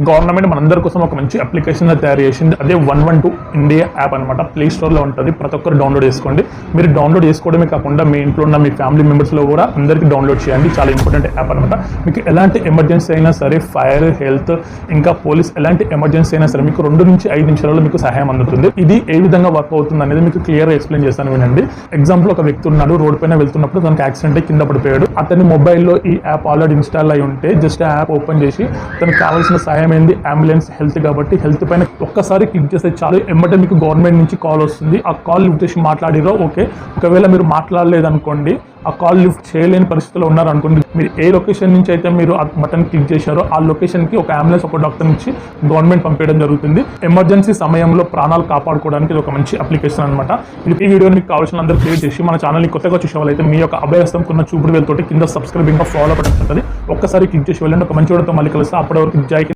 Government మనందరి కోసం ఒక మంచి అప్లికేషన్ తయారు చేసింది. అదే 112 ఇండియా యాప్ అనమాట. ప్లే స్టోర్లో ఉంటుంది. ప్రతి ఒక్కరు డౌన్లోడ్ చేసుకోండి. మీరు డౌన్లోడ్ చేసుకోవడమే కాకుండా మీ ఇంట్లో ఉన్న మీ ఫ్యామిలీ మెంబర్స్లో కూడా అందరికీ డౌన్లోడ్ చేయండి. చాలా ఇంపార్టెంట్ యాప్ అనమాట. మీకు ఎలాంటి ఎమర్జెన్సీ అయినా సరే, ఫైర్, హెల్త్, ఇంకా పోలీస్, ఎలాంటి ఎమర్జెన్సీ అయినా సరే మీకు 2 నుంచి 5 నిమిషాలలో మీకు సహాయం అందుతుంది. ఇది ఏ విధంగా వర్క్ అవుతుంది అనేది మీకు క్లియర్గా ఎక్స్ప్లెయిన్ చేస్తాను, వినండి. ఎగ్జాంపుల్, ఒక వ్యక్తి ఉన్నాడు, రోడ్ పైన వెళ్తున్నప్పుడు తనకు యాక్సిడెంట్ అయ్యి కింద పడిపోయాడు. అతని మొబైల్లో ఈ యాప్ ఆల్రెడీ ఇన్స్టాల్ అయి ఉంటే జస్ట్ ఆ యాప్ ఓపెన్ చేసి తనకు కావాల్సిన సహాయం ఏంది, అంబులెన్స్, హెల్త్ కాబట్టి హెల్త్ పైన ఒక్కసారి క్లిక్ చేస్తే చాలు, ఎమ్మటే మీకు గవర్నమెంట్ నుంచి కాల్ వస్తుంది. ఆ కాల్ లిఫ్ట్ చేసి మాట్లాడిరో ఓకే. ఒకవేళ మీరు మాట్లాడలేదనుకోండి, ఆ కాల్ లిఫ్ట్ చేయలేని పరిస్థితిలో ఉన్నారనుకోండి, మీరు ఏ లొకేషన్ నుంచి అయితే మీరు ఆ బటన్ క్లిక్ చేశారో ఆ లొకేషన్కి ఒక అంబులెన్స్, ఒక డాక్టర్ నుంచి గవర్నమెంట్ పంపించడం జరుగుతుంది. ఎమర్జెన్సీ సమయంలో ప్రాణాలు కాపాడుకోవడానికి ఇది ఒక మంచి అప్లికేషన్ అనమాట. ఈ వీడియోని మీకు కావాల్సిన అందరూ క్రియేట్ చేసి మన ఛానల్ని కొత్తగా చూసే వాళ్ళైతే మీ యొక్క అభయస్తం కొన్న చూపుడు వేలతోటి కింద సబ్స్క్రైబ్ ఇంకా ఫాలో బటన్ ఉంటుంది. ఒక్కసారి క్లిక్ చేసి వెళ్ళండి. ఒక మంచి వీడియోతో మళ్ళీ కలుస్తా. అప్పటి వరకు జై హింద్.